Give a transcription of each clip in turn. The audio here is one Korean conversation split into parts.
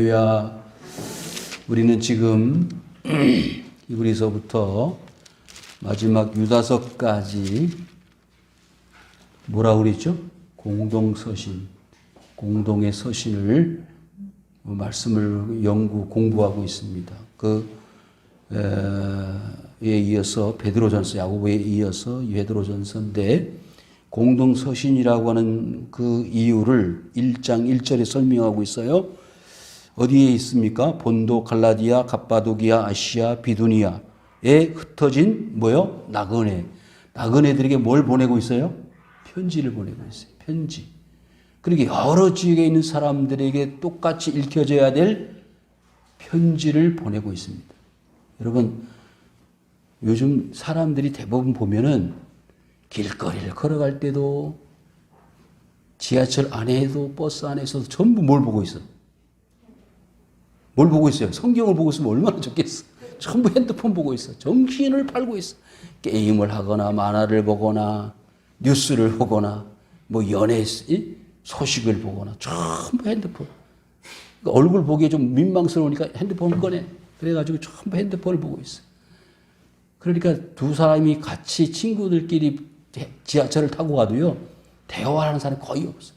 할렐루야. 우리는 지금 히브리서부터 마지막 유다서까지 뭐라고 그랬죠? 공동서신, 공동의 서신을 말씀을 공부하고 있습니다. 에 이어서 베드로전서, 야고보에 이어서 베드로전서인데 공동서신이라고 하는 그 이유를 1장 1절에 설명하고 있어요. 어디에 있습니까? 본도, 갈라디아, 갑바도기아, 아시아, 비두니아에 흩어진 뭐요? 나그네. 나그네들에게 뭘 보내고 있어요? 편지를 보내고 있어요. 편지. 그러니까 여러 지역에 있는 사람들에게 똑같이 읽혀져야 될 편지를 보내고 있습니다. 여러분, 요즘 사람들이 대부분 보면은 길거리를 걸어갈 때도 지하철 안에도 버스 안에서도 전부 뭘 보고 있어? 뭘 보고 있어요? 성경을 보고 있으면 얼마나 좋겠어. 전부 핸드폰 보고 있어. 정신을 팔고 있어. 게임을 하거나 만화를 보거나 뉴스를 보거나 뭐 연애 소식을 보거나 전부 핸드폰. 그러니까 얼굴 보기에 좀 민망스러우니까 핸드폰을 꺼내. 그래가지고 전부 핸드폰을 보고 있어. 그러니까 두 사람이 같이 친구들끼리 지하철을 타고 가도요, 대화하는 사람이 거의 없어.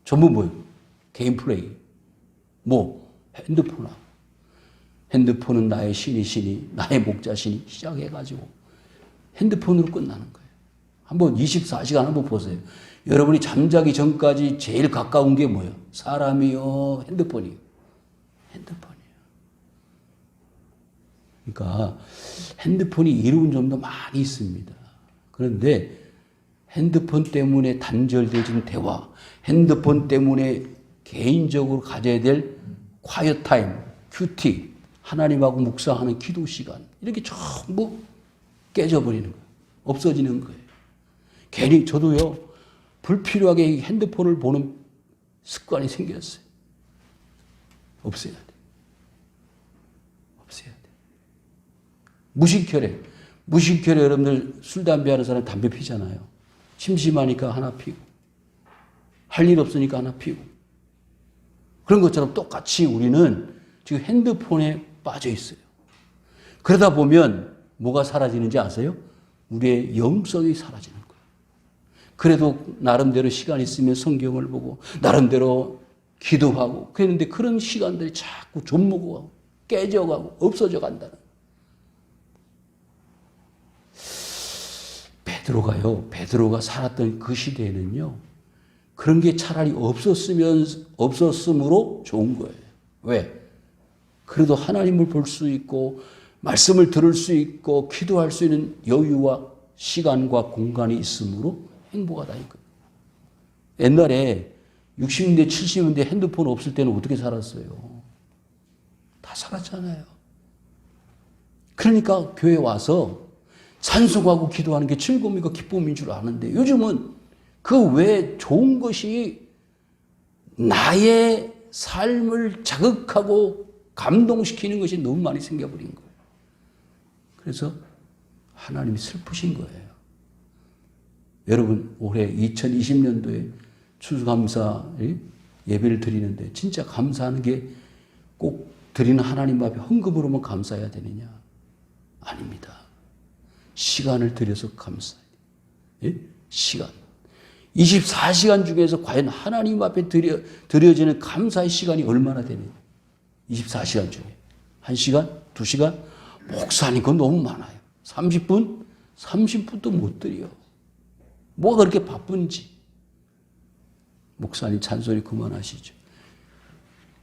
전부 뭐예요? 개인 플레이. 뭐, 핸드폰하고. 핸드폰은 나의 신이, 나의 목자신이 시작해가지고 핸드폰으로 끝나는 거예요. 한번 24시간 한번 보세요. 여러분이 잠자기 전까지 제일 가까운 게 뭐예요? 사람이요, 핸드폰이요. 핸드폰이요. 그러니까 핸드폰이 이로운 점도 많이 있습니다. 그런데 핸드폰 때문에 단절되어진 대화, 핸드폰 때문에 개인적으로 가져야 될 quiet time, 큐티, 하나님하고 묵상하는 기도 시간, 이렇게 전부 깨져버리는 거예요. 없어지는 거예요. 괜히 저도요, 불필요하게 핸드폰을 보는 습관이 생겼어요. 없애야 돼. 없애야 돼. 무심결에 여러분들 술, 담배 하는 사람 담배 피잖아요. 심심하니까 하나 피고, 할 일 없으니까 하나 피고. 그런 것처럼 똑같이 우리는 지금 핸드폰에 빠져 있어요. 그러다 보면 뭐가 사라지는지 아세요? 우리의 영성이 사라지는 거예요. 그래도 나름대로 시간 있으면 성경을 보고, 나름대로 기도하고, 그랬는데 그런 시간들이 자꾸 좀먹어가고, 깨져가고, 없어져 간다는 거예요. 베드로가 살았던 그 시대에는요, 그런 게 차라리 없었으므로 좋은 거예요. 왜? 그래도 하나님을 볼 수 있고, 말씀을 들을 수 있고, 기도할 수 있는 여유와 시간과 공간이 있으므로 행복하다 이거예요. 옛날에 60년대, 70년대 핸드폰 없을 때는 어떻게 살았어요? 다 살았잖아요. 그러니까 교회 와서 찬송하고 기도하는 게 즐거움이고 기쁨인 줄 아는데 요즘은 그 외에 좋은 것이 나의 삶을 자극하고 감동시키는 것이 너무 많이 생겨버린 거예요. 그래서 하나님이 슬프신 거예요. 여러분 올해 2020년도에 추수감사 예배를 드리는데 진짜 감사하는 게 꼭 드리는 하나님 앞에 헌금으로만 감사해야 되느냐? 아닙니다. 시간을 들여서 감사해야 돼요. 시간. 24시간 중에서 과연 하나님 앞에 드려지는 감사의 시간이 얼마나 되느냐. 24시간 중에. 1시간? 2시간? 목사님 그건 너무 많아요. 30분? 30분도 못 드려. 뭐가 그렇게 바쁜지. 목사님 잔소리 그만하시죠.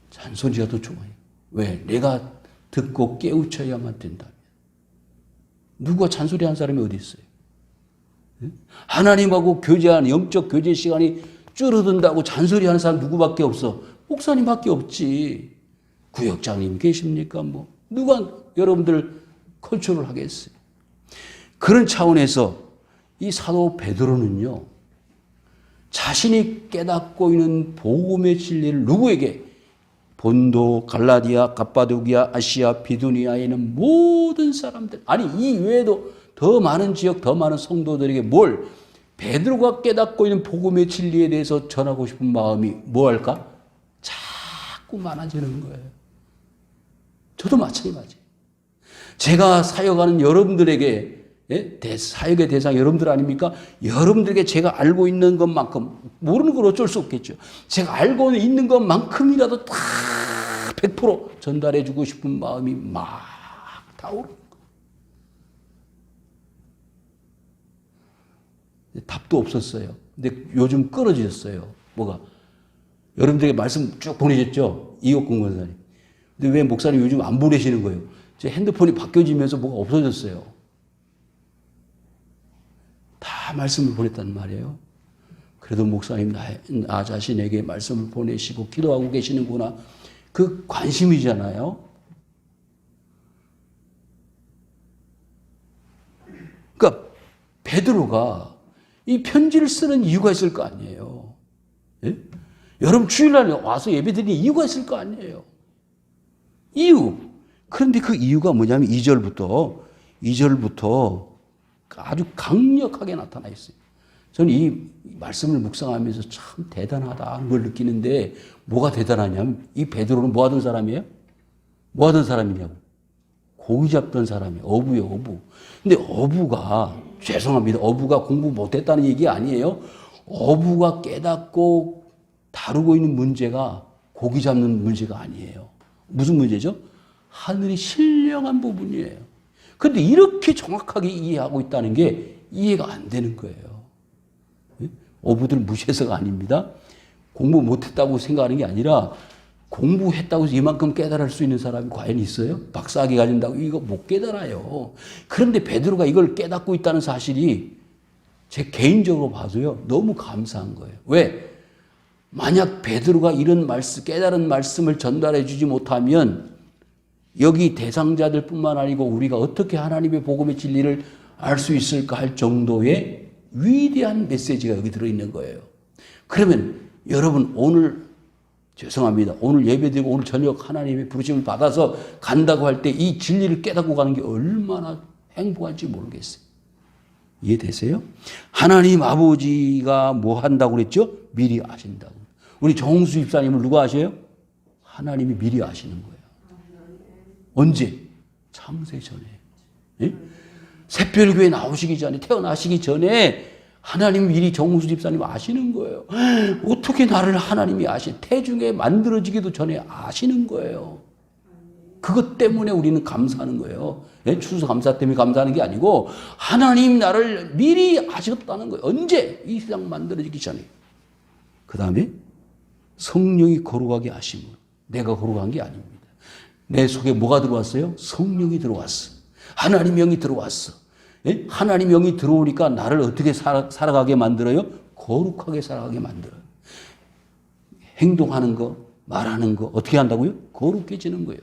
잔소리가 더 좋아요. 왜? 내가 듣고 깨우쳐야만 된다면. 누가 잔소리하는 사람이 어디 있어요? 하나님하고 교제하는 영적 교제 시간이 줄어든다고 잔소리하는 사람 누구밖에 없어? 목사님밖에 없지. 구역장님 계십니까? 뭐 누가 여러분들 컨트롤 하겠어요? 그런 차원에서 이 사도 베드로는요, 자신이 깨닫고 있는 복음의 진리를 누구에게? 본도, 갈라디아, 갑바도기아, 아시아, 비두니아에 있는 모든 사람들, 아니 이 외에도 더 많은 지역, 더 많은 성도들에게 뭘? 베드로가 깨닫고 있는 복음의 진리에 대해서 전하고 싶은 마음이 뭐할까? 자꾸 자꾸 많아지는 거예요. 저도 마찬가지. 제가 사역하는 여러분들에게 사역의 대상 여러분들 아닙니까? 여러분들에게 제가 알고 있는 것만큼 모르는 건 어쩔 수 없겠죠. 제가 알고 있는 것만큼이라도 다 100% 전달해 주고 싶은 마음이 막 타오르는 거예요. 답도 없었어요. 근데 요즘 끊어졌어요. 뭐가? 여러분들에게 말씀 쭉 보내셨죠? 이옥근 권사님. 근데 왜 목사님 요즘 안 보내시는 거예요? 제 핸드폰이 바뀌어지면서 뭐가 없어졌어요. 다 말씀을 보냈단 말이에요. 그래도 목사님 나 자신에게 말씀을 보내시고 기도하고 계시는구나. 그 관심이잖아요. 그러니까 베드로가 이 편지를 쓰는 이유가 있을 거 아니에요. 예? 여러분 주일날 와서 예배드리는 이유가 있을 거 아니에요. 이유. 그런데 그 이유가 뭐냐면 2절부터 아주 강력하게 나타나 있어요. 저는 이 말씀을 묵상하면서 참 대단하다는 걸 느끼는데 뭐가 대단하냐면 이 베드로는 뭐 하던 사람이에요? 뭐 하던 사람이냐고. 고기 잡던 사람이에요. 어부요, 어부. 근데 어부가 죄송합니다. 어부가 공부 못했다는 얘기 아니에요. 어부가 깨닫고 다루고 있는 문제가 고기 잡는 문제가 아니에요. 무슨 문제죠? 하늘이 신령한 부분이에요. 그런데 이렇게 정확하게 이해하고 있다는 게 이해가 안 되는 거예요. 어부들 무시해서가 아닙니다. 공부 못했다고 생각하는 게 아니라 공부했다고 해서 이만큼 깨달을 수 있는 사람이 과연 있어요? 박사학위 가진다고 이거 못 깨달아요. 그런데 베드로가 이걸 깨닫고 있다는 사실이 제 개인적으로 봐도요 너무 감사한 거예요. 왜? 만약 베드로가 이런 말씀, 깨달은 말씀을 전달해 주지 못하면 여기 대상자들 뿐만 아니고 우리가 어떻게 하나님의 복음의 진리를 알 수 있을까 할 정도의 위대한 메시지가 여기 들어있는 거예요. 그러면 여러분 오늘 죄송합니다. 오늘 예배드리고 오늘 저녁 하나님의 부르심을 받아서 간다고 할 때 이 진리를 깨닫고 가는 게 얼마나 행복할지 모르겠어요. 이해되세요? 하나님 아버지가 뭐 한다고 그랬죠? 미리 아신다고. 우리 정수 집사님을 누가 아셔요? 하나님이 미리 아시는 거예요. 언제? 창세 전에. 예? 새별교회 나오시기 전에, 태어나시기 전에 하나님 미리 정수 집사님 아시는 거예요. 어떻게 나를 하나님이 태중에 만들어지기도 전에 아시는 거예요. 그것 때문에 우리는 감사하는 거예요. 예? 추수감사 때문에 감사하는 게 아니고 하나님 나를 미리 아셨다는 거예요. 언제? 이 세상 만들어지기 전에. 그 다음에 성령이 거룩하게 하심으로. 내가 거룩한 게 아닙니다. 내 속에 뭐가 들어왔어요? 성령이 들어왔어. 하나님 영이 들어왔어. 예? 하나님 영이 들어오니까 나를 어떻게 살아가게 만들어요? 거룩하게 살아가게 만들어요. 행동하는 거, 말하는 거 어떻게 한다고요? 거룩해지는 거예요.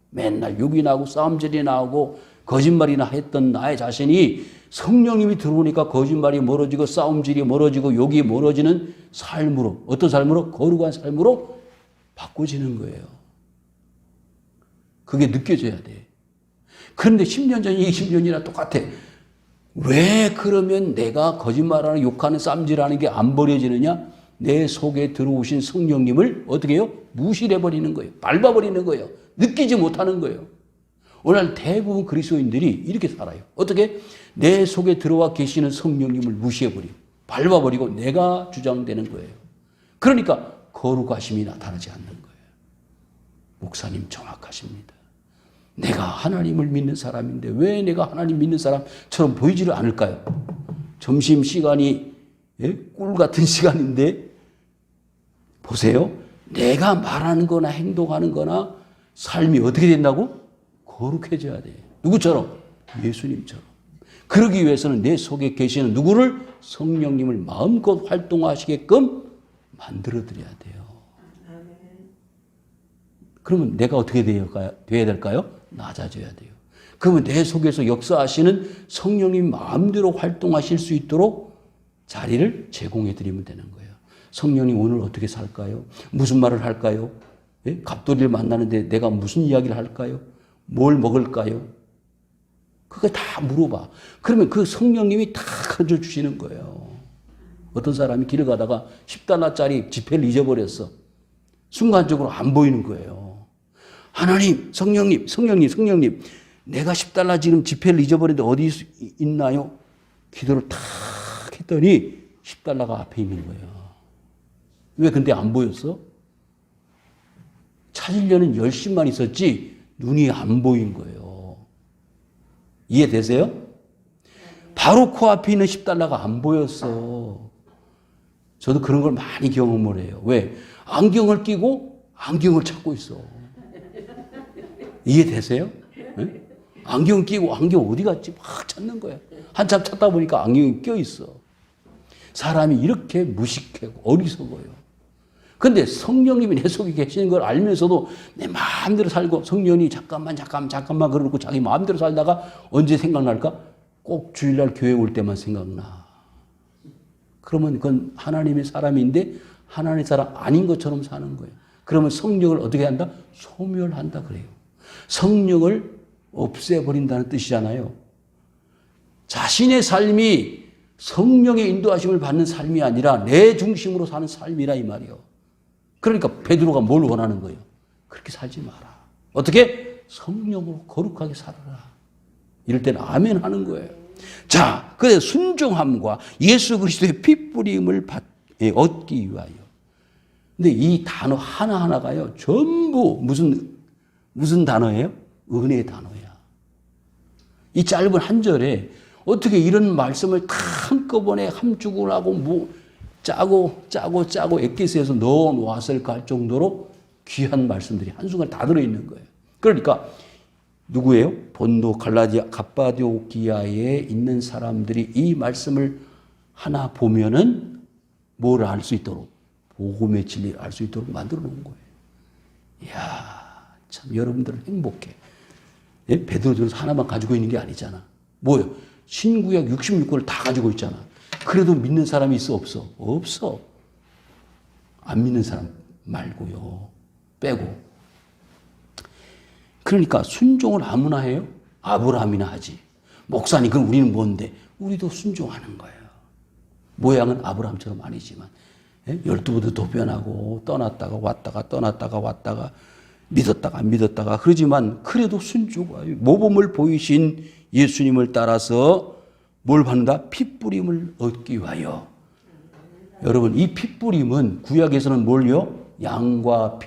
맨날 욕이 나오고 싸움질이 나오고 거짓말이나 했던 나의 자신이 성령님이 들어오니까 거짓말이 멀어지고 싸움질이 멀어지고 욕이 멀어지는 삶으로, 어떤 삶으로? 거룩한 삶으로 바꿔지는 거예요. 그게 느껴져야 돼. 그런데 10년 전이 20년이나 똑같아. 왜 그러면 내가 거짓말하는 욕하는 쌈질하는 게 안 버려지느냐? 내 속에 들어오신 성령님을 어떻게 해요? 무시해버리는 거예요. 밟아버리는 거예요. 느끼지 못하는 거예요. 오늘 대부분 그리스도인들이 이렇게 살아요. 어떻게? 내 속에 들어와 계시는 성령님을 무시해버리고 밟아버리고 내가 주장되는 거예요. 그러니까 거룩하심이 나타나지 않는 거예요. 목사님 정확하십니다. 내가 하나님을 믿는 사람인데 왜 내가 하나님 믿는 사람처럼 보이지를 않을까요? 점심시간이 꿀 같은 시간인데 보세요. 내가 말하는 거나 행동하는 거나 삶이 어떻게 된다고? 거룩해져야 돼. 누구처럼? 예수님처럼. 그러기 위해서는 내 속에 계시는 누구를? 성령님을 마음껏 활동하시게끔 만들어드려야 돼요. 그러면 내가 어떻게 되어야 될까요? 낮아져야 돼요. 그러면 내 속에서 역사하시는 성령님 마음대로 활동하실 수 있도록 자리를 제공해 드리면 되는 거예요. 성령님 오늘 어떻게 살까요? 무슨 말을 할까요? 예? 갑돌이를 만나는데 내가 무슨 이야기를 할까요? 뭘 먹을까요? 그거 다 물어봐. 그러면 그 성령님이 다 가르쳐주시는 거예요. 어떤 사람이 길을 가다가 10달러짜리 지폐를 잊어버렸어. 순간적으로 안 보이는 거예요. 하나님, 성령님, 내가 10달러 지금 지폐를 잊어버렸는데 어디 있나요? 기도를 탁 했더니 10달러가 앞에 있는 거예요. 왜 근데 안 보였어? 찾으려는 열심만 있었지 눈이 안 보인 거예요. 이해되세요? 바로 코앞에 있는 10달러가 안 보였어. 저도 그런 걸 많이 경험을 해요. 왜? 안경을 끼고 안경을 찾고 있어. 이해되세요? 네? 안경 끼고 안경 어디 갔지? 막 찾는 거야. 한참 찾다 보니까 안경이 껴있어. 사람이 이렇게 무식하고 어리석어요. 근데 성령님이 내 속에 계시는 걸 알면서도 내 마음대로 살고 성령이 잠깐만 그러고 자기 마음대로 살다가 언제 생각날까? 꼭 주일날 교회 올 때만 생각나. 그러면 그건 하나님의 사람인데 하나님의 사람 아닌 것처럼 사는 거예요. 그러면 성령을 어떻게 한다? 소멸한다 그래요. 성령을 없애버린다는 뜻이잖아요. 자신의 삶이 성령의 인도하심을 받는 삶이 아니라 내 중심으로 사는 삶이라 이 말이에요. 그러니까 베드로가 뭘 원하는 거예요? 그렇게 살지 마라. 어떻게? 성령으로 거룩하게 살아라. 이럴 때는 아멘 하는 거예요. 자, 그래서 순종함과 예수 그리스도의 피 뿌림을 얻기 위하여. 근데 이 단어 하나하나가요, 전부 무슨 단어예요? 은혜의 단어야. 이 짧은 한 절에 어떻게 이런 말씀을 다 한꺼번에 함축을 하고 짜고 엑기스에서 넣어 놓았을까 할 정도로 귀한 말씀들이 한순간에 다 들어있는 거예요. 그러니까 누구예요? 본도, 갈라디아, 갑바도기아에 있는 사람들이 이 말씀을 하나 보면은 뭘 알 수 있도록, 복음의 진리를 알 수 있도록 만들어 놓은 거예요. 이야, 참 여러분들은 행복해. 예? 베드로전서 하나만 가지고 있는 게 아니잖아. 뭐예요? 신구약 66권을 다 가지고 있잖아. 그래도 믿는 사람이 있어 없어? 없어. 안 믿는 사람 말고요. 빼고. 그러니까 순종을 아무나 해요? 아브라함이나 하지. 목사님 그럼 우리는 뭔데? 우리도 순종하는 거예요. 모양은 아브라함처럼 아니지만 12부도 도변하고 떠났다가 왔다가 믿었다가 안 믿었다가 그러지만 그래도 순종하여 모범을 보이신 예수님을 따라서 뭘 받는다? 핏뿌림을 얻기 위하여. 여러분 이 핏뿌림은 구약에서는 뭘요? 양과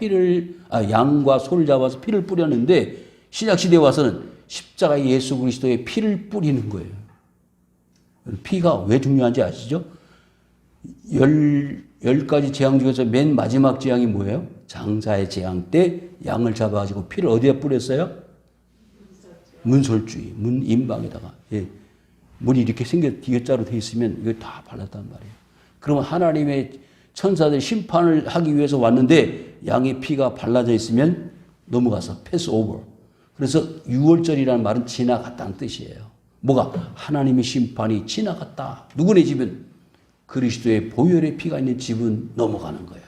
소를 잡아서 피를 뿌렸는데 신약시대에 와서는 십자가에 예수 그리스도의 피를 뿌리는 거예요. 피가 왜 중요한지 아시죠? 10가지 재앙 중에서 맨 마지막 재앙이 뭐예요? 장사의 재앙 때 양을 잡아가지고 피를 어디에 뿌렸어요? 문설주의, 문 임방에다가. 예. 문이 이렇게 D자로 돼 있으면 이거 다 발랐단 말이에요. 그러면 하나님의 천사들 심판을 하기 위해서 왔는데 양의 피가 발라져 있으면 넘어가서 패스 오버. 그래서 6월절이라는 말은 지나갔다는 뜻이에요. 뭐가? 하나님의 심판이 지나갔다. 누구네 집은? 그리스도의 보혈의 피가 있는 집은 넘어가는 거예요.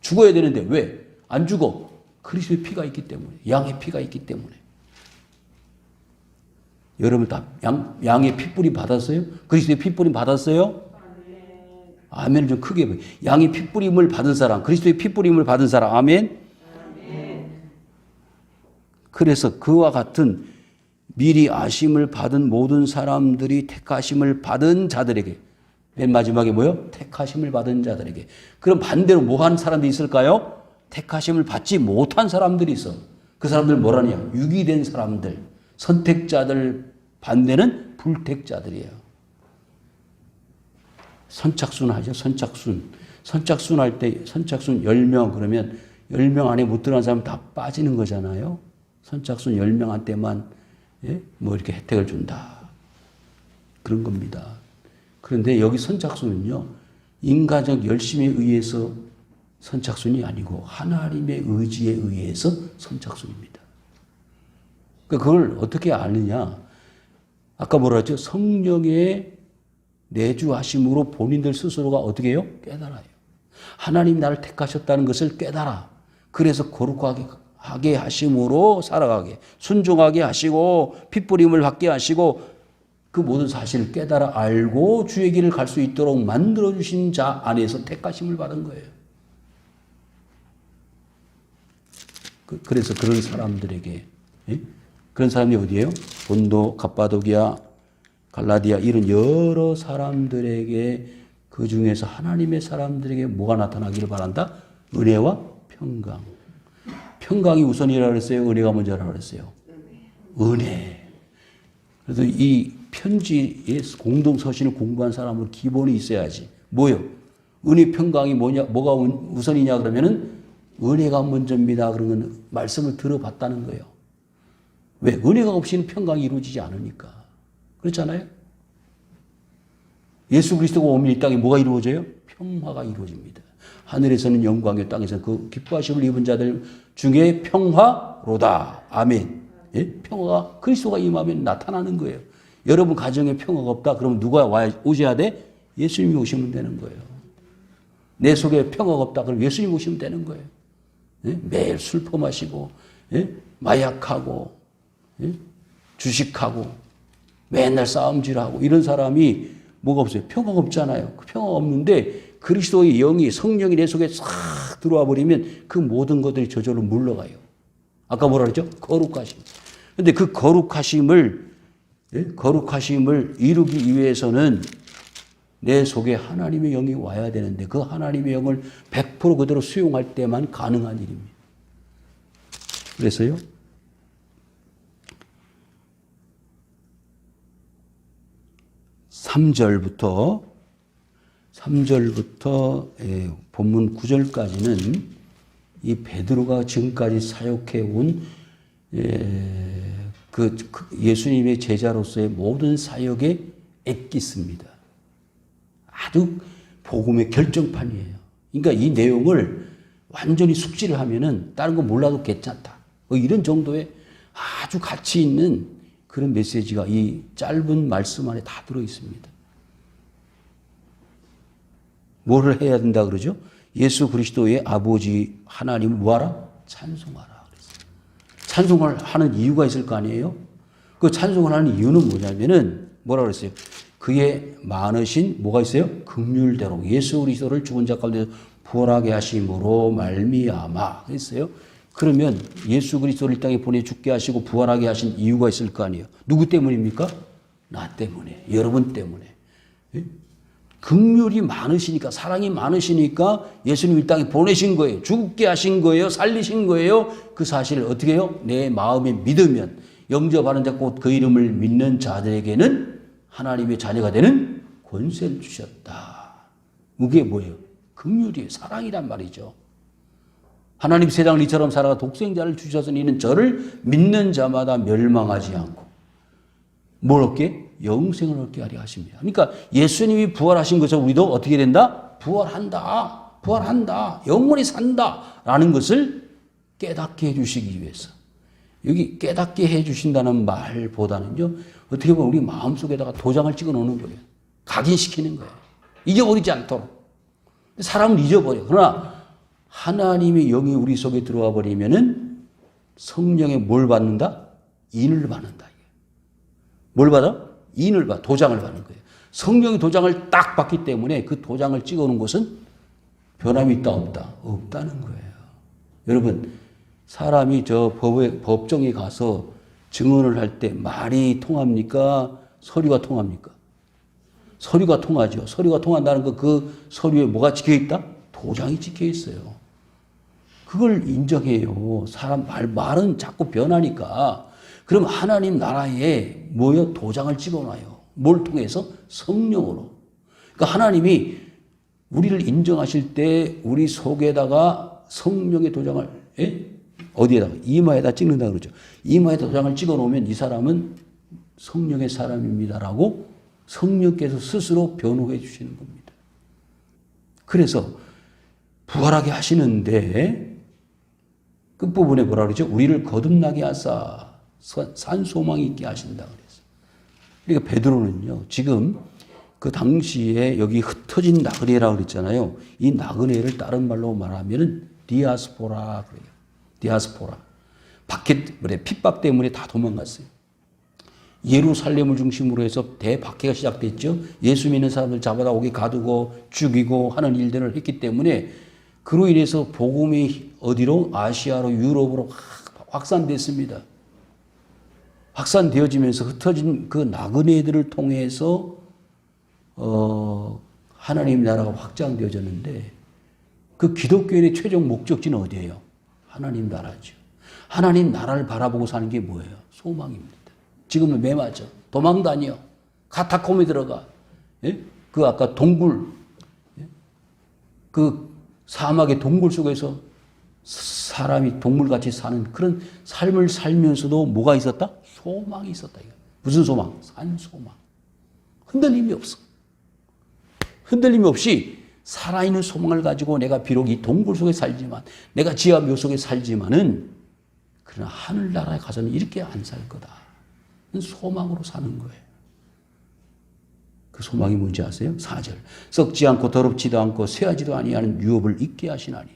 죽어야 되는데 왜? 안 죽어. 그리스도의 피가 있기 때문에. 양의 피가 있기 때문에. 여러분 다 양의 핏뿌림 받았어요? 그리스도의 핏뿌림 받았어요? 아멘을 좀 크게 해봐요. 양의 핏뿌림을 받은 사람, 그리스도의 핏뿌림을 받은 사람, 아멘? 그래서 그와 같은 미리 아심을 받은 모든 사람들이 택하심을 받은 자들에게, 맨 마지막에 뭐요? 택하심을 받은 자들에게. 그럼 반대로 뭐 한 사람들이 있을까요? 택하심을 받지 못한 사람들이 있어. 그 사람들 뭐라냐? 유기된 사람들, 선택자들 반대는 불택자들이에요. 선착순 하죠. 선착순 할 때 선착순 10명 그러면 10명 안에 못 들어간 사람 다 빠지는 거잖아요. 선착순 10명한테만 뭐 이렇게 혜택을 준다. 그런 겁니다. 그런데 여기 선착순은요. 인간적 열심에 의해서 선착순이 아니고 하나님의 의지에 의해서 선착순입니다. 그걸 어떻게 아느냐. 아까 뭐라 했죠? 성령의 내주하심으로 본인들 스스로가 어떻게 해요? 깨달아요. 하나님 나를 택하셨다는 것을 깨달아. 그래서 거룩하게 하심으로 살아가게, 순종하게 하시고 핏부림을 받게 하시고 그 모든 사실을 깨달아 알고 주의 길을 갈 수 있도록 만들어주신 자 안에서 택하심을 받은 거예요. 그래서 그런 사람들에게, 예? 그런 사람이 어디예요? 본도, 갑바도기아, 갈라디아 이런 여러 사람들에게 그 중에서 하나님의 사람들에게 뭐가 나타나기를 바란다? 은혜와 평강. 평강이 우선이라 그랬어요? 은혜가 먼저라 그랬어요? 은혜. 그래서 이 편지의 공동서신을 공부한 사람은 기본이 있어야지. 뭐요? 은혜 평강이 뭐가 우선이냐 그러면은 은혜가 먼저입니다. 그러면 말씀을 들어봤다는 거예요. 왜? 은혜가 없이는 평강이 이루어지지 않으니까. 그렇잖아요? 예수 그리스도가 오면 이 땅에 뭐가 이루어져요? 평화가 이루어집니다. 하늘에서는 영광의 땅에서는 그 기뻐하심을 입은 자들 중에 평화로다. 아멘. 예? 평화가 그리스도가 임하면 나타나는 거예요. 여러분 가정에 평화가 없다? 그러면 누가 오셔야 돼? 예수님이 오시면 되는 거예요. 내 속에 평화가 없다? 그럼 예수님 오시면 되는 거예요. 예? 매일 술 퍼마시고, 예? 마약하고, 예? 주식하고, 맨날 싸움질하고 이런 사람이 뭐가 없어요? 평화가 없잖아요. 그 평화가 없는데 그리스도의 영이 성령이 내 속에 싹 들어와 버리면 그 모든 것들이 저절로 물러가요. 아까 뭐라 그랬죠? 거룩하심. 근데 그 거룩하심을 이루기 위해서는 내 속에 하나님의 영이 와야 되는데 그 하나님의 영을 100% 그대로 수용할 때만 가능한 일입니다. 그래서요. 3절부터 본문 9절까지는 이 베드로가 지금까지 사역해 온 예수님의 제자로서의 모든 사역의 엑기스입니다. 아주 복음의 결정판이에요. 그러니까 이 내용을 완전히 숙지를 하면은 다른 거 몰라도 괜찮다. 이런 정도의 아주 가치 있는 그런 메시지가 이 짧은 말씀 안에 다 들어 있습니다. 뭐를 해야 된다 그러죠? 예수 그리스도의 아버지 하나님을 뭐하라? 찬송하라 그랬어요. 찬송을 하는 이유가 있을 거 아니에요? 그 찬송을 하는 이유는 뭐냐면은 뭐라 그랬어요? 그의 많으신 뭐가 있어요? 긍휼대로 예수 그리스도를 죽은 자 가운데 부활하게 하심으로 말미암아 그랬어요. 그러면 예수 그리스도를 이 땅에 보내 죽게 하시고 부활하게 하신 이유가 있을 거 아니에요? 누구 때문입니까? 나 때문에, 여러분 때문에. 긍휼이 많으시니까, 사랑이 많으시니까 예수님 이 땅에 보내신 거예요. 죽게 하신 거예요. 살리신 거예요. 그 사실을 어떻게 해요? 내 마음에 믿으면 영접하는 자 곧 그 이름을 믿는 자들에게는 하나님의 자녀가 되는 권세를 주셨다. 그게 뭐예요? 긍휼이에요. 사랑이란 말이죠. 하나님 세상을 이처럼 살아가 독생자를 주셔서 이는 저를 믿는 자마다 멸망하지 않고 뭘 얻게? 영생을 얻게 하려 하십니다. 그러니까 예수님이 부활하신 것을 우리도 어떻게 된다? 부활한다. 부활한다. 영원히 산다. 라는 것을 깨닫게 해주시기 위해서. 여기 깨닫게 해주신다는 말보다는요. 어떻게 보면 우리 마음속에다가 도장을 찍어 놓는 거예요. 각인시키는 거예요. 잊어버리지 않도록. 사람은 잊어버려. 그러나 하나님의 영이 우리 속에 들어와 버리면은 성령의 뭘 받는다? 인을 받는다. 뭘 받아? 인을 받아. 도장을 받는 거예요. 성령의 도장을 딱 받기 때문에 그 도장을 찍어 놓은 것은 변함이 있다 없다? 없다는 거예요. 여러분 사람이 저 법정에 가서 증언을 할 때 말이 통합니까? 서류가 통합니까? 서류가 통하죠. 서류가 통한다는 거 그 서류에 뭐가 찍혀 있다? 도장이 찍혀 있어요. 그걸 인정해요. 사람 말은 자꾸 변하니까. 그럼 하나님 나라에 뭐요? 도장을 찍어놔요. 뭘 통해서? 성령으로. 그러니까 하나님이 우리를 인정하실 때 우리 속에다가 성령의 도장을 어디에다가? 이마에다 찍는다 그러죠. 이마에다 도장을 찍어 놓으면 이 사람은 성령의 사람입니다라고 성령께서 스스로 변호해 주시는 겁니다. 그래서 부활하게 하시는데 끝부분에 뭐라 그러죠? 우리를 거듭나게 하사 산 소망이 있게 하신다 그랬어요. 그러니까 베드로는요. 지금 그 당시에 여기 흩어진 나그네라고 그랬잖아요. 이 나그네를 다른 말로 말하면은 디아스포라 그래요. 디아스포라. 박해 핍박 때문에 다 도망갔어요. 예루살렘을 중심으로 해서 대박해가 시작됐죠. 예수 믿는 사람들 잡아다 오게 가두고 죽이고 하는 일들을 했기 때문에 그로 인해서 복음이 어디로? 아시아로, 유럽으로 확산됐습니다. 확산되어지면서 흩어진 그 나그네들을 통해서 하나님 나라가 확장되어졌는데 그 기독교인의 최종 목적지는 어디예요? 하나님 나라죠. 하나님 나라를 바라보고 사는 게 뭐예요? 소망입니다. 지금은 매맞죠. 도망 다녀. 카타콤에 들어가. 예? 그 아까 동굴, 예? 그 사막의 동굴 속에서 사람이 동물같이 사는 그런 삶을 살면서도 뭐가 있었다? 소망이 있었다. 무슨 소망? 산소망. 흔들림이 없어. 흔들림이 없이 살아있는 소망을 가지고 내가 비록 이 동굴 속에 살지만, 내가 지하 묘속에 살지만은, 그러나 하늘나라에 가서는 이렇게 안 살 거다. 소망으로 사는 거예요. 그 소망이 뭔지 아세요? 4절. 썩지 않고 더럽지도 않고 쇠하지도 아니하는 유업을 있게 하시나니.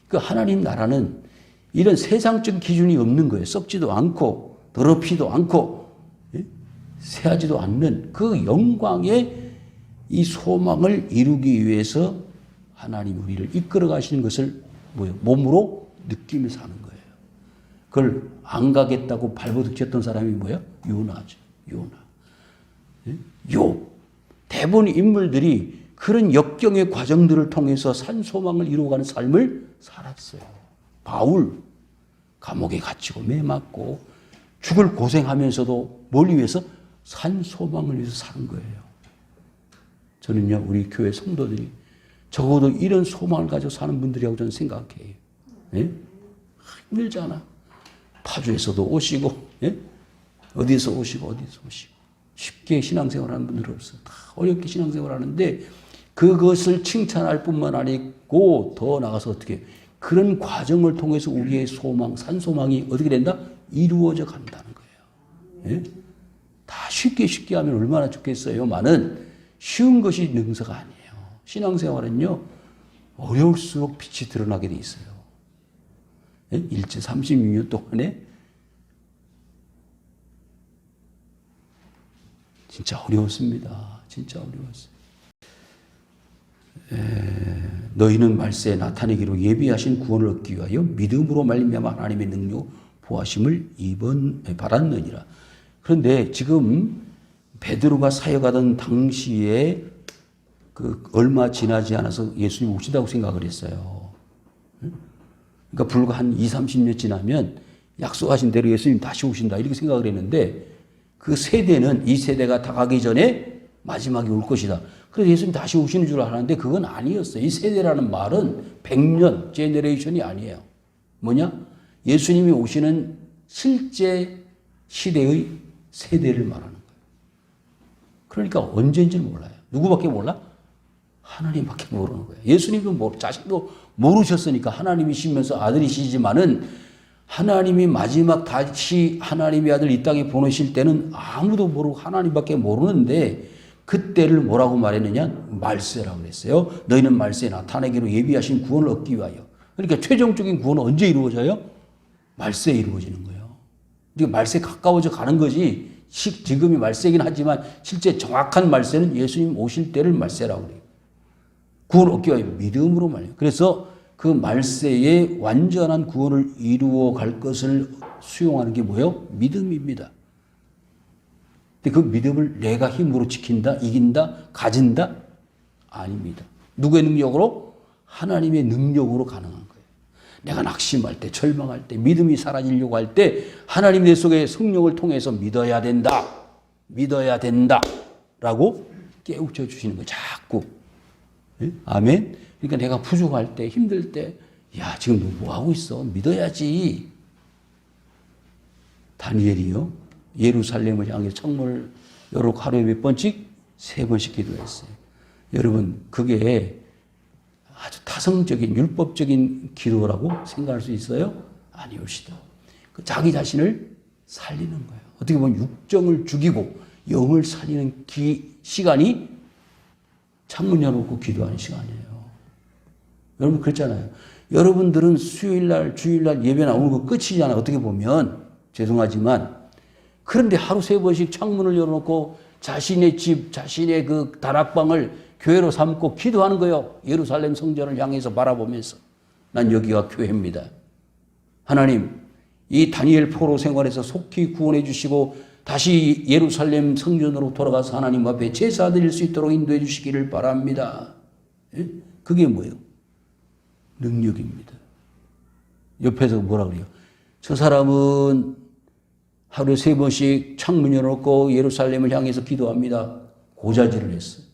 그 하나님 나라는 이런 세상적 기준이 없는 거예요. 썩지도 않고 더럽지도 않고 쇠하지도 않는 그 영광의 이 소망을 이루기 위해서 하나님 우리를 이끌어 가시는 것을 몸으로 느끼며 사는 거예요. 그걸 안 가겠다고 발버둥쳤던 사람이 뭐예요? 요나죠. 요나. 대부분 인물들이 그런 역경의 과정들을 통해서 산소망을 이루어가는 삶을 살았어요. 바울, 감옥에 갇히고 매맞고 죽을 고생하면서도 뭘 위해서? 산소망을 위해서 사는 거예요. 저는요, 우리 교회 성도들이 적어도 이런 소망을 가지고 사는 분들이라고 저는 생각해요. 예? 힘들잖아. 파주에서도 오시고, 예? 어디서 오시고. 쉽게 신앙생활 하는 분들 없어요. 다 어렵게 신앙생활 하는데 그것을 칭찬할 뿐만 아니고 더 나가서 어떻게 그런 과정을 통해서 우리의 소망, 산소망이 어떻게 된다? 이루어져 간다는 거예요. 예? 다 쉽게 하면 얼마나 좋겠어요만은 쉬운 것이 능사가 아니에요. 신앙생활은요, 어려울수록 빛이 드러나게 돼 있어요. 예? 일제 36년 동안에 진짜 어려웠습니다. 진짜 어려웠어요. 너희는 말세에 나타내기로 예비하신 구원을 얻기 위하여 믿음으로 말미암아 하나님의 능력 보하심을 받았느니라. 그런데 지금 베드로가 사역하던 당시에 그 얼마 지나지 않아서 예수님 오신다고 생각을 했어요. 그러니까 불과 한 20, 30년 지나면 약속하신 대로 예수님 다시 오신다 이렇게 생각을 했는데 그 세대는 이 세대가 다 가기 전에 마지막이 올 것이다. 그래서 예수님 다시 오시는 줄 알았는데 그건 아니었어요. 이 세대라는 말은 100년, 제너레이션이 아니에요. 뭐냐? 예수님이 오시는 실제 시대의 세대를 말하는 거예요. 그러니까 언제인지는 몰라요. 누구밖에 몰라? 하나님밖에 모르는 거예요. 예수님도 자신도 모르셨으니까 하나님이시면서 아들이시지만은 하나님이 마지막 다시 하나님의 아들 이 땅에 보내실 때는 아무도 모르고 하나님밖에 모르는데 그때를 뭐라고 말했느냐? 말세라고 그랬어요. 너희는 말세에 나타내기로 예비하신 구원을 얻기 위하여. 그러니까 최종적인 구원은 언제 이루어져요? 말세에 이루어지는 거예요. 그러니까 말세에 가까워져 가는 거지 지금이 말세이긴 하지만 실제 정확한 말세는 예수님 오실 때를 말세라고 그래요. 구원을 얻기 위하여 믿음으로 말해요. 그래서 그 말세에 완전한 구원을 이루어 갈 것을 수용하는 게 뭐예요? 믿음입니다. 근데 그 믿음을 내가 힘으로 지킨다, 이긴다, 가진다? 아닙니다. 누구의 능력으로? 하나님의 능력으로 가능한 거예요. 내가 낙심할 때, 절망할 때, 믿음이 사라지려고 할 때 하나님 내 속에 성령을 통해서 믿어야 된다. 라고 깨우쳐 주시는 거예요. 자꾸. 네? 아멘. 그러니까 내가 부족할 때, 힘들 때, 야, 지금 너 뭐 하고 있어? 믿어야지. 다니엘이요. 예루살렘을 향해 창문을 열고 하루에 몇 번씩? 3번씩 기도했어요. 여러분, 그게 아주 타성적인, 율법적인 기도라고 생각할 수 있어요? 아니옵시다. 그 자기 자신을 살리는 거예요. 어떻게 보면 육정을 죽이고 영을 살리는 시간이 창문 열어놓고 기도하는 시간이에요. 여러분 그렇잖아요. 여러분들은 수요일날, 주일날 예배 나오는 거 끝이잖아요. 어떻게 보면. 죄송하지만. 그런데 하루 3번씩 창문을 열어놓고 자신의 집, 자신의 그 다락방을 교회로 삼고 기도하는 거예요. 예루살렘 성전을 향해서 바라보면서. 난 여기가 교회입니다. 하나님, 이 다니엘 포로 생활에서 속히 구원해 주시고 다시 예루살렘 성전으로 돌아가서 하나님 앞에 제사 드릴 수 있도록 인도해 주시기를 바랍니다. 예? 그게 뭐예요? 능력입니다. 옆에서 뭐라 그래요? 저 사람은 하루에 3번씩 창문 열어놓고 예루살렘을 향해서 기도합니다. 고자질을 했어요.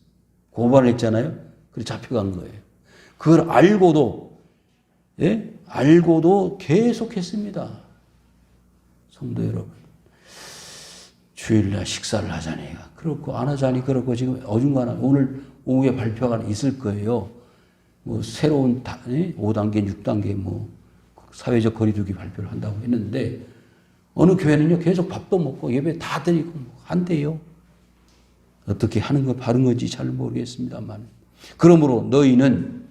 고발을 했잖아요. 그래서 잡혀간 거예요. 그걸 알고도, 예? 알고도 계속했습니다. 성도 여러분, 주일날 식사를 하자니 그렇고 안 하자니 그렇고 지금 어중간한 오늘 오후에 발표가 있을 거예요. 뭐 새로운 5단계, 6단계 뭐 사회적 거리두기 발표를 한다고 했는데 어느 교회는요 계속 밥도 먹고 예배 다 드리고 한대요. 어떻게 하는 거 바른 건지 잘 모르겠습니다만 그러므로 너희는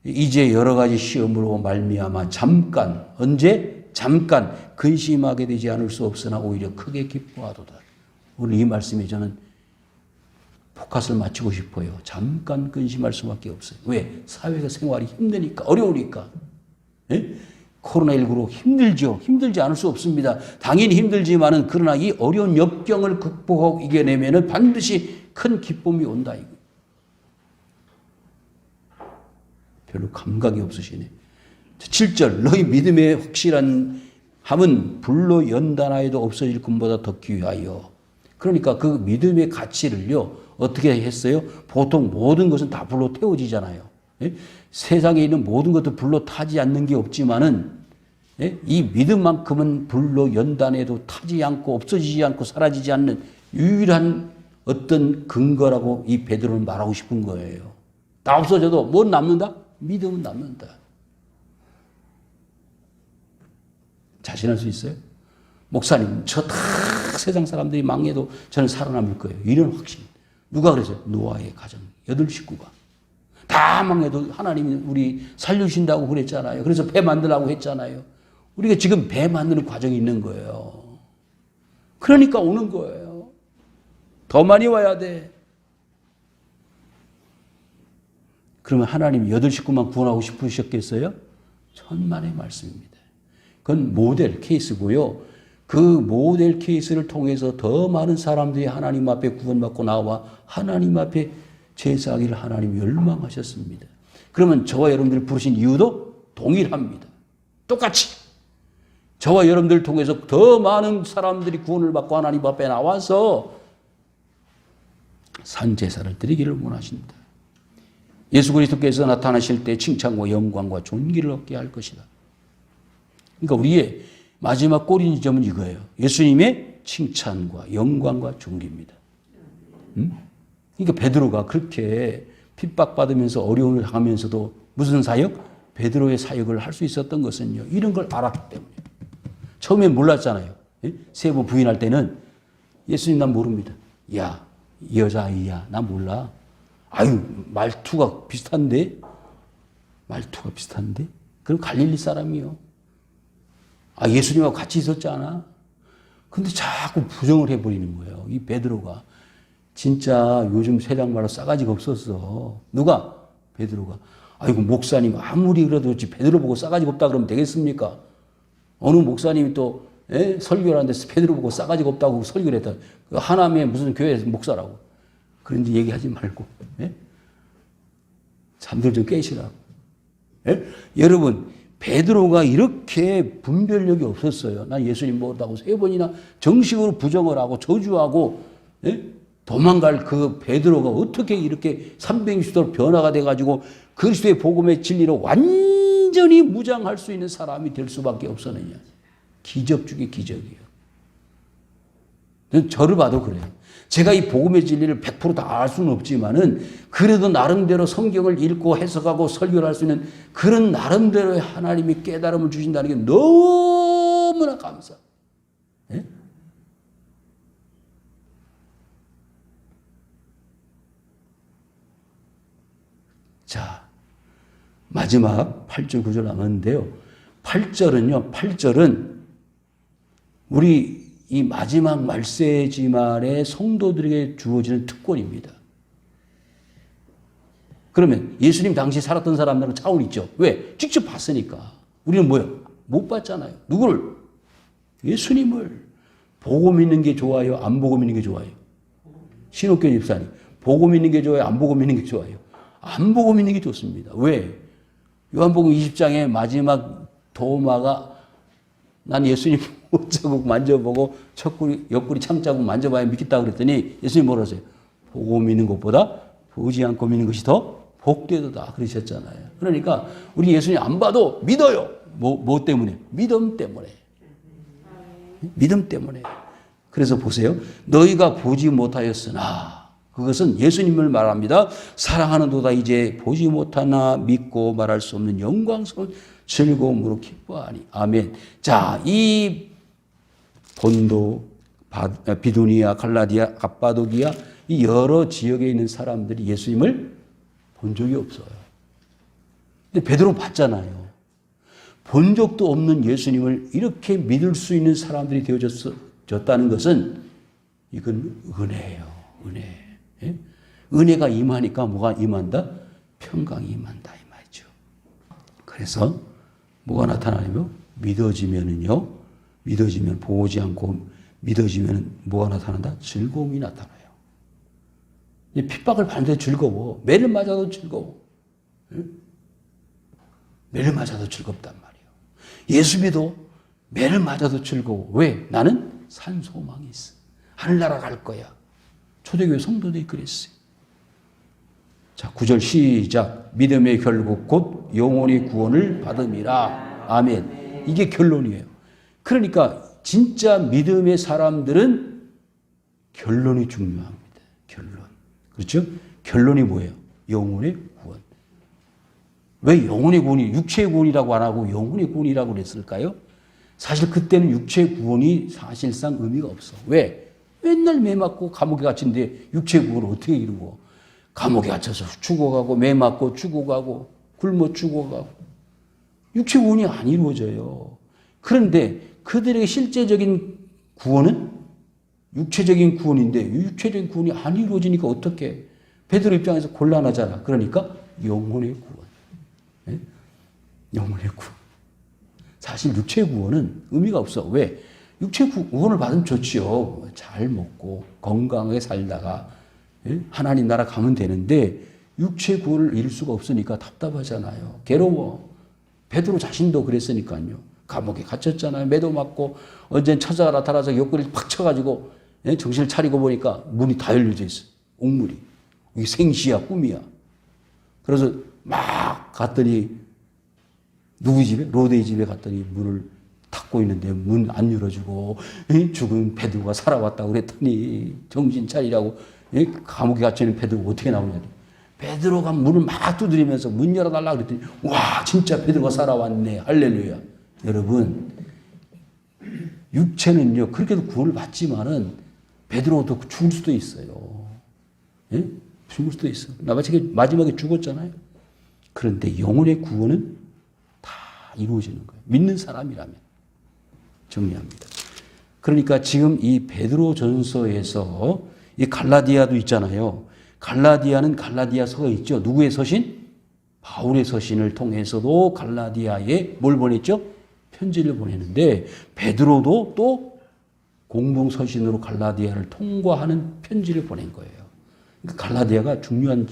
이제 여러 가지 시험으로 말미암아 잠깐 언제 잠깐 근심하게 되지 않을 수 없으나 오히려 크게 기뻐하도다. 오늘 이 말씀에 저는 포커스를 맞추고 싶어요. 잠깐 근심할 수밖에 없어요. 왜? 사회가 생활이 힘드니까 어려우니까. 예? 코로나19로 힘들죠. 힘들지 않을 수 없습니다. 당연히 힘들지만은 그러나 이 어려운 역경을 극복하고 이겨내면은 반드시 큰 기쁨이 온다 이거. 별로 감각이 없으시네. 7절 너희 믿음의 확실한 함은 불로 연단하여도 없어질 것보다 더 귀하여. 그러니까 그 믿음의 가치를요 어떻게 했어요? 보통 모든 것은 다 불로 태워지잖아요. 예? 세상에 있는 모든 것도 불로 타지 않는 게 없지만은 예? 이 믿음만큼은 불로 연단해도 타지 않고 없어지지 않고 사라지지 않는 유일한 어떤 근거라고 이 베드로는 말하고 싶은 거예요. 다 없어져도 뭘 남는다? 믿음은 남는다. 자신할 수 있어요? 목사님, 저 다 세상 사람들이 망해도 저는 살아남을 거예요. 이런 확신. 누가 그랬어요? 노아의 가정 8식구가. 다 망해도 하나님이 우리 살려주신다고 그랬잖아요. 그래서 배 만들라고 했잖아요. 우리가 지금 배 만드는 과정이 있는 거예요. 그러니까 오는 거예요. 더 많이 와야 돼. 그러면 하나님이 8식구만 구원하고 싶으셨겠어요? 천만의 말씀입니다. 그건 모델 케이스고요. 그 모델 케이스를 통해서 더 많은 사람들이 하나님 앞에 구원받고 나와 하나님 앞에 제사하기를 하나님이 열망하셨습니다. 그러면 저와 여러분들을 부르신 이유도 동일합니다. 똑같이. 저와 여러분들을 통해서 더 많은 사람들이 구원을 받고 하나님 앞에 나와서 산제사를 드리기를 원하신다. 예수 그리스도께서 나타나실 때 칭찬과 영광과 존귀를 얻게 할 것이다. 그러니까 우리의 마지막 꼬리 지점은 이거예요. 예수님의 칭찬과 영광과 존귀입니다. 그러니까 베드로가 그렇게 핍박받으면서 어려움을 당하면서도 무슨 사역? 베드로의 사역을 할 수 있었던 것은요. 이런 걸 알았기 때문에. 처음엔 몰랐잖아요. 세 번 부인할 때는 예수님 난 모릅니다. 야, 이 여자아이야. 나 몰라. 아유, 말투가 비슷한데? 말투가 비슷한데? 그럼 갈릴리 사람이요. 아, 예수님하고 같이 있었잖아. 근데 자꾸 부정을 해버리는 거예요. 이 베드로가. 진짜 요즘 세상 말로 싸가지가 없었어. 누가? 베드로가. 아이고, 목사님, 아무리 그래도 베드로 보고 싸가지가 없다 그러면 되겠습니까? 어느 목사님이 또, 설교를 하는데 베드로 보고 싸가지가 없다고 설교를 했다. 그 하나님의 무슨 교회 목사라고. 그런지 얘기하지 말고, 잠들 좀 깨시라고. 여러분, 베드로가 이렇게 분별력이 없었어요. 난 예수님 모른다고 3번이나 정식으로 부정을 하고 저주하고 도망갈 그 베드로가 어떻게 이렇게 360도로 변화가 돼가지고 그리스도의 복음의 진리로 완전히 무장할 수 있는 사람이 될 수밖에 없었느냐. 기적 중에 기적이에요. 저를 봐도 그래요. 제가 이 복음의 진리를 100% 다 알 수는 없지만은 그래도 나름대로 성경을 읽고 해석하고 설교를 할 수 있는 그런 나름대로의 하나님이 깨달음을 주신다는 게 너무나 감사. 예? 자, 마지막 8절 9절 남았는데요. 8절은 우리 이 마지막 말세지 말에 성도들에게 주어지는 특권입니다. 그러면 예수님 당시 살았던 사람들은 차원이 있죠. 왜? 직접 봤으니까. 우리는 뭐요? 못 봤잖아요. 누구를? 예수님을. 보고 믿는 게 좋아요? 안 보고 믿는 게 좋아요? 신옥교 집사님. 보고 믿는 게 좋아요? 안 보고 믿는 게 좋아요? 안 보고 믿는 게 좋습니다. 왜? 요한복음 20장의 마지막 도마가 난 예수님 옷자국 만져보고 척구리, 옆구리 창자국 만져봐야 믿겠다 그랬더니 예수님 뭐라 하세요? 보고 믿는 것보다 보지 않고 믿는 것이 더 복되도다 그러셨잖아요. 그러니까 우리 예수님 안 봐도 믿어요. 뭐 때문에? 믿음 때문에. 믿음 때문에. 그래서 보세요. 너희가 보지 못하였으나 그것은 예수님을 말합니다. 사랑하는도다 이제 보지 못하나 믿고 말할 수 없는 영광스러운 즐거움으로 기뻐하니. 아멘. 자, 이 본도, 비두니아, 갈라디아, 갑바도기아 이 여러 지역에 있는 사람들이 예수님을 본 적이 없어요. 근데 베드로 봤잖아요. 본 적도 없는 예수님을 이렇게 믿을 수 있는 사람들이 되어졌다는 것은 이건 은혜예요. 은혜. 예? 은혜가 임하니까 뭐가 임한다? 평강이 임한다 이 말이죠. 그래서 뭐가 나타나냐면 믿어지면은요. 믿어지면 보지 않고 믿어지면 뭐가 나타난다? 즐거움이 나타나요. 핍박을 받는데 즐거워. 매를 맞아도 즐거워. 예? 매를 맞아도 즐겁단 말이에요. 예수 믿어. 매를 맞아도 즐거워. 왜? 나는 산 소망이 있어. 하늘나라 갈 거야. 초대교회 성도들이 그랬어요. 자, 9절 시작. 믿음의 결국 곧 영혼의 구원을 받음이라. 아멘. 이게 결론이에요. 그러니까 진짜 믿음의 사람들은 결론이 중요합니다. 결론. 그렇죠? 결론이 뭐예요? 영혼의 구원. 왜 영혼의 구원이 육체의 구원이라고 안 하고 영혼의 구원이라고 그랬을까요? 사실 그때는 육체의 구원이 사실상 의미가 없어. 왜? 맨날 매 맞고 감옥에 갇힌데 육체의 구원을 어떻게 이루고 감옥에 갇혀서 죽어가고 매 맞고 죽어가고 굶어 죽어가고 육체 구원이 안 이루어져요. 그런데 그들에게 실제적인 구원은 육체적인 구원인데 육체적인 구원이 안 이루어지니까 어떻게? 베드로 입장에서 곤란하잖아. 그러니까 영혼의 구원. 네? 영혼의 구원. 사실 육체 구원은 의미가 없어. 왜? 육체 구원을 받으면 좋지요. 잘 먹고 건강하게 살다가 하나님 나라 가면 되는데 육체 구원을 이룰 수가 없으니까 답답하잖아요. 괴로워. 베드로 자신도 그랬으니까요. 감옥에 갇혔잖아요. 매도 맞고 언젠 찾아가 나타나서 옆구리를 팍 쳐가지고 정신을 차리고 보니까 문이 다 열려져 있어. 옥문이. 이게 생시야 꿈이야. 그래서 막 갔더니 누구 집에? 로데의 집에 갔더니 문을 닫고 있는데 문 안 열어주고 죽은 베드로가 살아왔다고 그랬더니 정신 차리라고 감옥에 갇혀있는 베드로가 어떻게 나오냐. 베드로가 문을 막 두드리면서 문 열어달라고 그랬더니 와 진짜 베드로가 살아왔네. 할렐루야. 여러분 육체는요 그렇게도 구원을 받지만은 베드로도 죽을 수도 있어요. 예? 죽을 수도 있어. 마지막에 죽었잖아요. 그런데 영혼의 구원은 다 이루어지는 거예요. 믿는 사람이라면. 정리합니다. 그러니까 지금 이 베드로 전서에서 이 갈라디아도 있잖아요. 갈라디아는 갈라디아서가 있죠. 누구의 서신? 바울의 서신을 통해서도 갈라디아에 뭘 보냈죠? 편지를 보내는데 베드로도 또 공동 서신으로 갈라디아를 통과하는 편지를 보낸 거예요. 그러니까 갈라디아가 중요한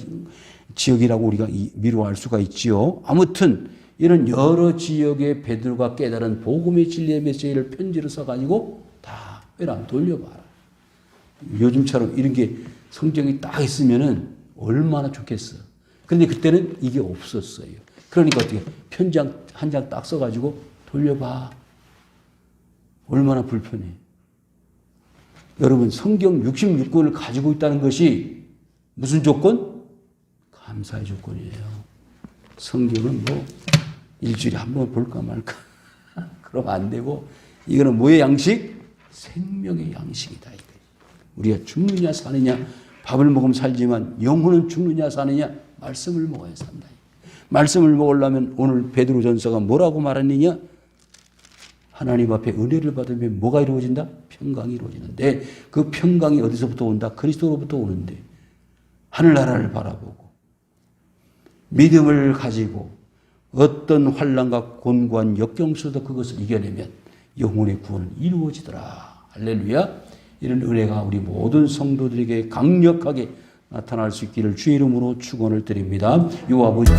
지역이라고 우리가 미루어 알 수가 있지요. 아무튼 이런 여러 지역의 베드로가 깨달은 복음의 진리의 메시지를 편지로 써가지고 다 회랑 돌려봐라. 요즘처럼 이런 게 성경이 딱 있으면은 얼마나 좋겠어. 그런데 그때는 이게 없었어요. 그러니까 어떻게 편지 한 장 딱 써가지고 돌려봐. 얼마나 불편해. 여러분 성경 66권을 가지고 있다는 것이 무슨 조건? 감사의 조건이에요. 성경은 뭐 일주일에 한 번 볼까 말까. 그러면 안 되고 이거는 뭐의 양식? 생명의 양식이다. 우리가 죽느냐 사느냐 밥을 먹으면 살지만 영혼은 죽느냐 사느냐 말씀을 먹어야 산다. 말씀을 먹으려면 오늘 베드로전서가 뭐라고 말하느냐? 하나님 앞에 은혜를 받으면 뭐가 이루어진다? 평강이 이루어지는데 그 평강이 어디서부터 온다? 그리스도로부터 오는데 하늘나라를 바라보고 믿음을 가지고 어떤 환난과 곤고한 역경 속에도 그것을 이겨내면 영혼의 구원은 이루어지더라. 할렐루야. 이런 은혜가 우리 모든 성도들에게 강력하게 나타날 수 있기를 주의 이름으로 축원을 드립니다. 요 아버지